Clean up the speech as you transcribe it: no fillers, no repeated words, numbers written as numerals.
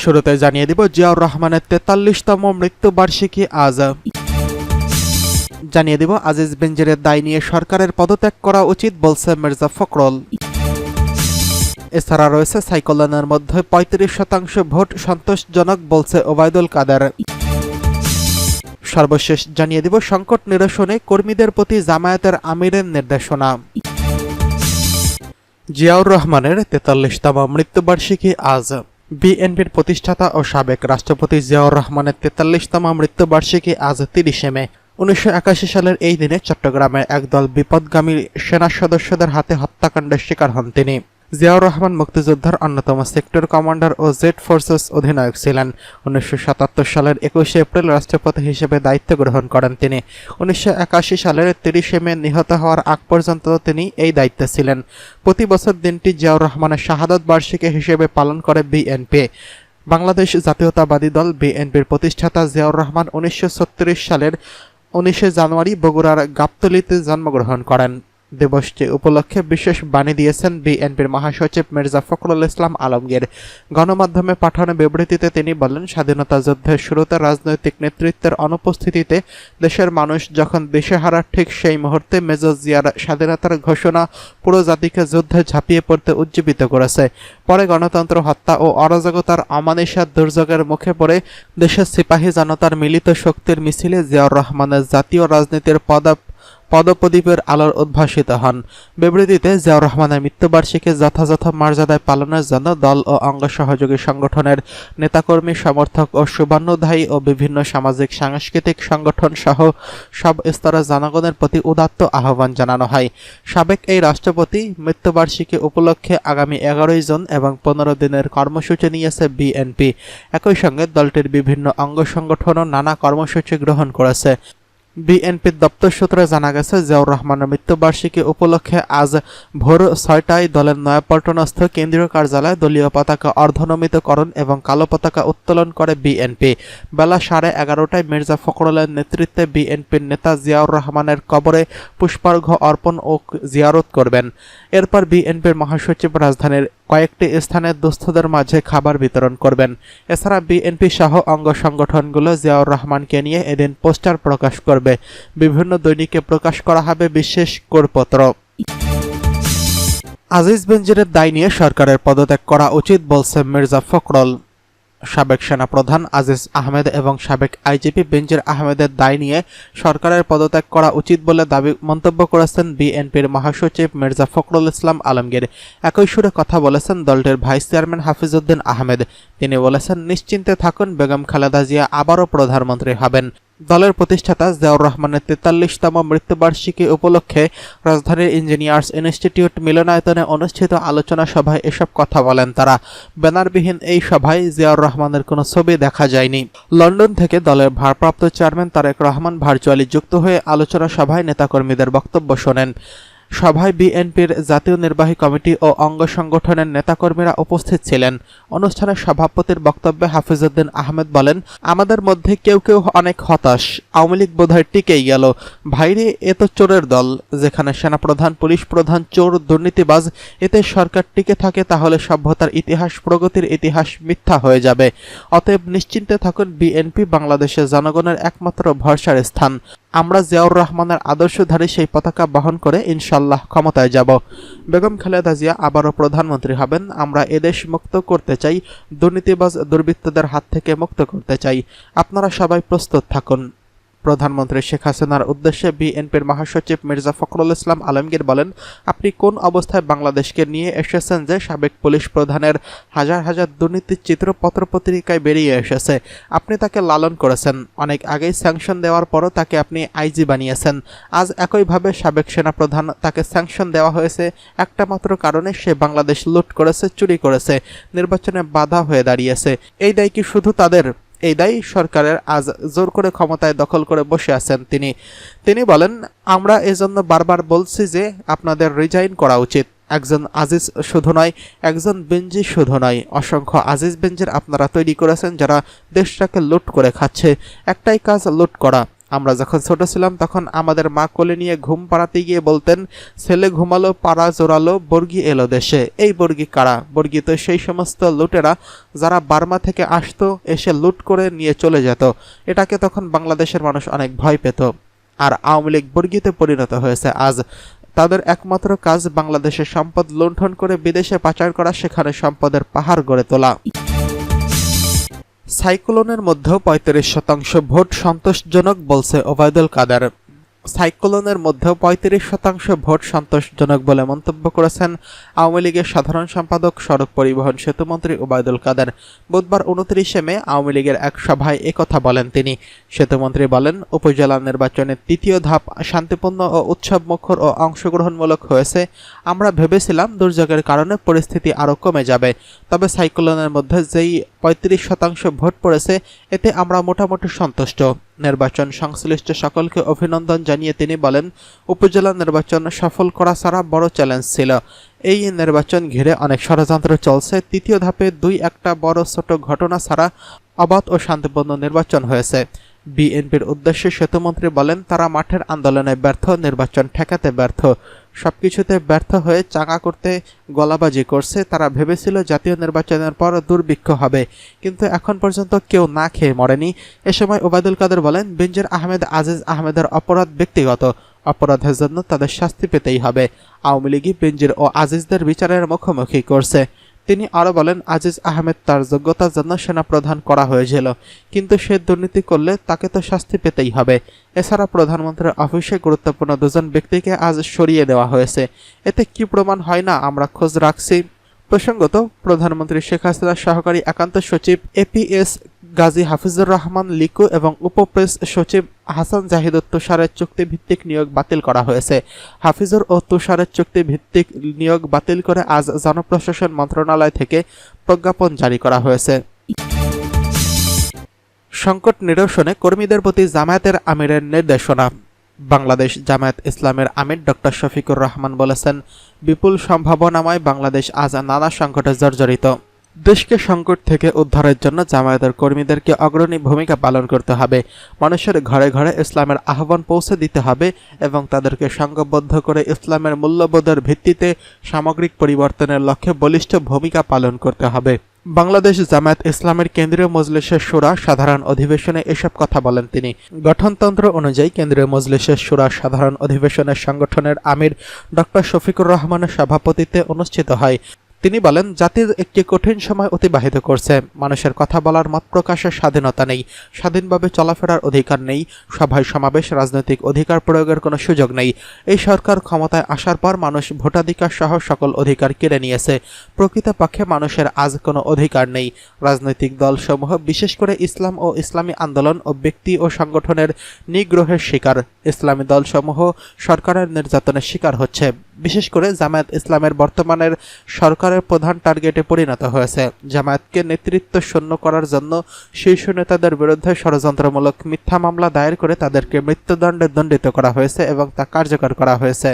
শুরুতে জানিয়ে দিব জিয়াউর রহমানের ৪৩তম মৃত্যুবার্ষিকী আজ। জানিয়ে দিব আজিজ বেনজিরের দায় নিয়ে সরকারের পদত্যাগ করা উচিত বলছে মির্জা ফখরুল। এছাড়া রয়েছে সাইকলনের মধ্যে ৩৫% ভোট সন্তোষজনক বলছে ওবায়দুল কাদের। সর্বশেষ জানিয়ে দিব সংকট নিরসনে কর্মীদের প্রতি জামায়াতের আমিরের নির্দেশনা। জিয়াউর রহমানের ৪৩তম মৃত্যুবার্ষিকী আজ। বিএনপির প্রতিষ্ঠাতা ও সাবেক রাষ্ট্রপতি জিয়াউর রহমানের ৪৩তম মৃত্যুবার্ষিকী আজ ৩০ মে। ১৯৮১ সালের এই দিনে চট্টগ্রামে একদল বিপদগামী সেনা সদস্যদের হাতে হত্যাকাণ্ডের শিকার হন তিনি। জিয়াউর রহমান মুক্তিযোদ্ধার অন্যতম সেক্টর কমান্ডার ও জেড ফোর্সেস অধিনায়ক ছিলেন। ১৯৭৭ সালের ২১ এপ্রিল রাষ্ট্রপতি হিসেবে দায়িত্ব গ্রহণ করেন তিনি। ১৯৮১ সালের ৩০ মে নিহত হওয়ার আগ পর্যন্ত তিনি এই দায়িত্বে ছিলেন। প্রতি বছর দিনটি জিয়াউর রহমানের শাহাদত বার্ষিকী হিসেবে পালন করে বিএনপি। বাংলাদেশ জাতীয়তাবাদী দল বিএনপির প্রতিষ্ঠাতা জিয়াউর রহমান ১৯৩৬ সালের ১৯ জানুয়ারি বগুড়ার গাবতলীতে জন্মগ্রহণ করেন। দিবসটি উপলক্ষে বিশেষ বাণী দিয়েছেন বিএনপির মহাসচিব মির্জা ফখরুল ইসলাম আলমগীর। গণমাধ্যমে পাঠানো বিবৃতিতে তিনি বলেন, স্বাধীনতা যুদ্ধের শুরুতে রাজনৈতিক নেতৃত্বের অনুপস্থিতিতে দেশের মানুষ যখন দিশেহারা, ঠিক সেই মুহূর্তে মেজর জিয়ার স্বাধীনতার ঘোষণা পুরো জাতিকে যুদ্ধে ঝাঁপিয়ে পড়তে উজ্জীবিত করেছে। পরে গণতন্ত্র হত্যা ও অরাজকতার অমানিসা দুর্যোগের মুখে পড়ে দেশের সিপাহী জনতার মিলিত শক্তির মিছিলে জিয়াউর রহমানের জাতীয় রাজনীতির পদপ্রদীপের আলোর উদ্ভাসিত হন। বিবৃতিতে জিয়াউর রহমানের মৃত্যুবার্ষিকী যথাযথ মর্যাদায় পালনের জন্য দল ও অঙ্গ সহযোগী সংগঠনের নেতাকর্মী, সমর্থক ও শুভান্যুধ্যায়ী ও বিভিন্ন সামাজিক সাংস্কৃতিক সংগঠন সহ সব স্তরের জনগণের প্রতি উদাত্ত আহ্বান জানানো হয়। সাবেক এই রাষ্ট্রপতি মৃত্যুবার্ষিকী উপলক্ষে আগামী ১১ জুন এবং ১৫ দিনের কর্মসূচি নিয়েছে বিএনপি। একই সঙ্গে দলটির বিভিন্ন অঙ্গ সংগঠনও নানা কর্মসূচি গ্রহণ করেছে। বিএনপির দপ্তর সূত্রে জানা গেছে, জিয়াউর রহমানের মৃত্যুবার্ষিকী উপলক্ষে আজ ভোর ৬টায় দলের নয়াপল্টনস্থ কেন্দ্রীয় কার্যালয়ে দলীয় পতাকা অর্ধনমিতকরণ এবং কালো পতাকা উত্তোলন করে বিএনপি। বেলা ১১:৩০টায় মির্জা ফখরুলের নেতৃত্বে বিএনপির নেতা জিয়াউর রহমানের কবরে পুষ্পার্ঘ্য অর্পণ ও জিয়ারত করবেন। এরপর বিএনপির মহাসচিব রাজধানীর কয়েকটি স্থানে দুস্থদের মাঝে খাবার বিতরণ করবেন। এছাড়া বিএনপি সহ অঙ্গ সংগঠনগুলো জিয়াউর রহমানকে নিয়ে এদিন পোস্টার প্রকাশ করবে। বিভিন্ন দৈনিকে প্রকাশ করা হবে বিশেষ করপত্র। আজিজ বেনজিরের দায় নিয়ে সরকারের পদত্যাগ করা উচিত বলছে মির্জা ফখরুল। সাবেক সেনাপ্রধান আজিজ আহমেদ এবং সাবেক আইজিপি বেনজির আহমেদের দায় নিয়ে সরকারের পদত্যাগ করা উচিত বলে মন্তব্য করেছেন বিএনপির মহাসচিব মির্জা ফখরুল ইসলাম আলমগীর। একই সুরে কথা বলেছেন দলটির ভাইস চেয়ারম্যান হাফিজউদ্দিন আহমেদ। তিনি বলেছেন, নিশ্চিন্তে থাকুন, বেগম খালেদা জিয়া আবারও প্রধানমন্ত্রী হবেন। দলের প্রতিষ্ঠাতা জিয়াউর রহমানের ৪৩তম মৃত্যুবার্ষিকী উপলক্ষে রাজধানীর ইঞ্জিনিয়ার্স ইনস্টিটিউট মিলনায়তনে অনুষ্ঠিত আলোচনা সভায় এসব কথা বলেন তারা। ব্যানারবিহীন এই সভায় জিয়াউর রহমানের কোনো ছবি দেখা যায়নি। লন্ডন থেকে দলের ভারপ্রাপ্ত চেয়ারম্যান তারেক রহমান ভার্চুয়ালি যুক্ত হয়ে আলোচনা সভায় নেতাকর্মীদের বক্তব্য শোনেন। সভায় বিএনপির জাতীয় নির্বাহী কমিটি ও অঙ্গ সংগঠনের নেতাকর্মীরা উপস্থিত ছিলেন। অনুষ্ঠানে সভাপতির বক্তব্যে হাফিজউদ্দিন আহমেদ বলেন, আমাদের মধ্যে কেউ কেউ অনেক হতাশ। আওয়ামী লীগ বোধহয় টিকেই গেল। ভাইরে, এ তো চোরের দল। যেখানে সেনাপ্রধান, পুলিশ প্রধান চোর, দুর্নীতিবাজ, এতে সরকার টিকে থাকে তাহলে সভ্যতার ইতিহাস, প্রগতির ইতিহাস মিথ্যা হয়ে যাবে। অতএব নিশ্চিন্তে থাকুন, বিএনপি বাংলাদেশের জনগণের একমাত্র ভরসার স্থান। আমরা জিয়াউর রহমানের আদর্শধারী সেই পতাকা বহন করে ইনশাল্লাহ ক্ষমতায় যাব। বেগম খালেদা জিয়া আবারও প্রধানমন্ত্রী হবেন। আমরা এদেশ মুক্ত করতে চাই, দুর্নীতিবাজ দুর্বৃত্তদের হাত থেকে মুক্ত করতে চাই। আপনারা সবাই প্রস্তুত থাকুন। প্রধানমন্ত্রী শেখ হাসিনার উদ্দেশ্যে বিএনপির মহাসচিব মির্জা ফখরুল ইসলাম আলমগীর বলেন, আপনি কোন অবস্থায় বাংলাদেশকে নিয়ে এসেছেন যে সাবেক পুলিশ প্রধানের হাজার হাজার দুর্নীতির চিত্র পত্রপত্রিকায় বেরিয়ে এসেছে। আপনি তাকে লালন করেছেন। অনেক আগেই স্যাংশন দেওয়ার পরও তাকে আপনি আইজি বানিয়েছেন। আজ একইভাবে সাবেক সেনাপ্রধান, তাকে স্যাংশন দেওয়া হয়েছে একটা মাত্র কারণে, সে বাংলাদেশ লুট করেছে, চুরি করেছে, নির্বাচনে বাধা হয়ে দাঁড়িয়েছে। এই দায় কি শুধু তাদের? এই দায়ী সরকারের। আজ জোর করে ক্ষমতায় দখল করে বসে আছেন তিনি বলেন, আমরা এজন্য বারবার বলছি যে আপনাদের রিজাইন করা উচিত। একজন আজিজ শুধু নয়, একজন বেনজি শুধু নয়, অসংখ্য আজিজ বেনজির আপনারা তৈরি করেছেন যারা দেশটাকে লুট করে খাচ্ছে। একটাই কাজ, লুট করা। আমরা যখন ছোট ছিলাম তখন আমাদের মা কোলে নিয়ে ঘুম পাড়াতে গিয়ে বলতেন, ছেলে ঘুমালো, পাড়া জোরালো, বর্গী এলো দেশে। এই বর্গী কারা? বর্গী তো সেই সমস্ত লুটেরা যারা বার্মা থেকে আসতো, এসে লুট করে নিয়ে চলে যেত। এটাকে তখন বাংলাদেশের মানুষ অনেক ভয় পেত। আর আওয়ামী লীগ বর্গীতে পরিণত হয়েছে আজ। তাদের একমাত্র কাজ বাংলাদেশের সম্পদ লুণ্ঠন করে বিদেশে পাচার করা, সেখানে সম্পদের পাহাড় গড়ে তোলা। সাইক্লোনের মধ্যেও ৩৫% ভোট সন্তোষজনক, বলছে ওবায়দুল কাদের। সাইক্লোনের মধ্যেও ৩৫% ভোট সন্তোষজনক বলে মন্তব্য করেছেন আওয়ামী লীগের সাধারণ সম্পাদক, সড়ক পরিবহন সেতুমন্ত্রী ওবায়দুল কাদের। বুধবার ২৯শে মে আওয়ামী লীগের এক সভায় একথা বলেন তিনি। সেতুমন্ত্রী বলেন, উপজেলা নির্বাচনের তৃতীয় ধাপ শান্তিপূর্ণ ও উৎসবমুখর ও অংশগ্রহণমূলক হয়েছে। আমরা ভেবেছিলাম দুর্যোগের কারণে পরিস্থিতি আরও কমে যাবে, তবে সাইক্লোনের মধ্যে যেই ৩৫% ভোট পড়েছে এতে আমরা মোটামুটি সন্তুষ্ট। নির্বাচন সংশ্লিষ্ট সকলকে অভিনন্দন জানিয়ে তিনি বলেন, উপজেলা নির্বাচন সফল করা ছাড়া বড় চ্যালেঞ্জ ছিল। এই নির্বাচন ঘিরে অনেক ষড়যন্ত্র চলছে। তৃতীয় ধাপে ২-১টা বড় ছোট ঘটনা ছাড়া অবাধ ও শান্তিপূর্ণ নির্বাচন হয়েছে। বিএনপির উদ্দেশ্যে সেতুমন্ত্রী বলেন, তারা মাঠের আন্দোলনে ব্যর্থ, নির্বাচন ঠেকাতে ব্যর্থ, সবকিছুতে ব্যর্থ হয়ে চাঙা করতে গলাবাজি করছে। তারা ভেবেছিল জাতীয় নির্বাচনের পর দুর্ভিক্ষ হবে, কিন্তু এখন পর্যন্ত কেউ না খেয়ে মরেনি। এ সময় ওবায়দুল কাদের বলেন, বেনজির আহমেদ, আজিজ আহমেদের অপরাধ ব্যক্তিগত, অপরাধের জন্য তাদের শাস্তি পেতেই হবে। আওয়ামী লীগই বেনজির ও আজিজদের বিচারের মুখোমুখি করছে। তিনি আরও বলেন, আজিজ আহমেদ তার যোগ্যতার জন্য সেনাপ্রধান করা হয়েছিল, কিন্তু সে দুর্নীতি করলে তাকে তো শাস্তি পেতেই হবে। এছাড়া প্রধানমন্ত্রীর অফিসে গুরুত্বপূর্ণ দুজন ব্যক্তিকে আজ সরিয়ে দেওয়া হয়েছে। এতে কি প্রমাণ হয় না আমরা খোঁজ রাখছি। প্রসঙ্গত, প্রধানমন্ত্রী শেখ হাসিনার সহকারী একান্ত সচিব এপিএস গাজী হাফিজুর রহমান লিকু এবং উপপ্রেস সচিব হাসান জাহিদ ও তুষারের চুক্তিভিত্তিক নিয়োগ বাতিল করা হয়েছে। হাফিজুর ও তুষারের চুক্তিভিত্তিক নিয়োগ বাতিল করে আজ জনপ্রশাসন মন্ত্রণালয় থেকে প্রজ্ঞাপন জারি করা হয়েছে। সংকট নিরসনে কর্মীদের প্রতি জামায়াতের আমিরের নির্দেশনা। বাংলাদেশ জামায়াত ইসলামের আমির ডক্টর শফিকুর রহমান বলেছেন, বিপুল সম্ভাবনাময় বাংলাদেশ আজ নানা সংকটে জর্জরিত। দেশকে সংকট থেকে উদ্ধারের জন্য জামায়াতের কর্মীদেরকে অগ্রণী ভূমিকা পালন করতে হবে। মানুষের ঘরে ঘরে ইসলামের আহ্বান পৌঁছে দিতে হবে এবং তাদেরকে সংঘবদ্ধ করে ইসলামের মূল্যবোধের ভিত্তিতে সামগ্রিক পরিবর্তনের লক্ষ্যে বলিষ্ঠ ভূমিকা পালন করতে হবে। বাংলাদেশ জামায়াত ইসলামের কেন্দ্রীয় মজলিসের শুরা সাধারণ অধিবেশনে এসব কথা বলেন তিনি। গঠনতন্ত্র অনুযায়ী কেন্দ্রীয় মজলিসের শুরা সাধারণ অধিবেশনের সংগঠনের আমির ডক্টর শফিকুর রহমানের সভাপতিত্বে অনুষ্ঠিত হয়। তিনি বলেন, জাতির একটি কঠিন সময় অতিবাহিত করছে। মানুষের কথা বলার, মত প্রকাশের স্বাধীনতা নেই, স্বাধীনভাবে চলাফেরার অধিকার নেই, সভায় সমাবেশ, রাজনৈতিক অধিকার প্রয়োগের কোনো সুযোগ নেই। এই সরকার ক্ষমতায় আসার পর মানুষ ভোটাধিকার সহ সকল অধিকার কেড়ে নিয়েছে। প্রকৃতপক্ষে মানুষের আজ কোনো অধিকার নেই। রাজনৈতিক দলসমূহ, বিশেষ করে ইসলাম ও ইসলামী আন্দোলন ও ব্যক্তি ও সংগঠনের নিগ্রহের শিকার। ইসলামী দলসমূহ সরকারের নির্যাতনের শিকার হচ্ছে। বিশেষ করে জামায়াত ইসলামের বর্তমানের সরকারের প্রধান টার্গেটে পরিণত হয়েছে। জামায়াতকে নেতৃত্ব শূন্য করার জন্য শীর্ষ নেতাদের বিরুদ্ধে ষড়যন্ত্রমূলক মিথ্যা মামলা দায়ের করে তাদেরকে মৃত্যুদণ্ডে দণ্ডিত করা হয়েছে এবং তা কার্যকর করা হয়েছে।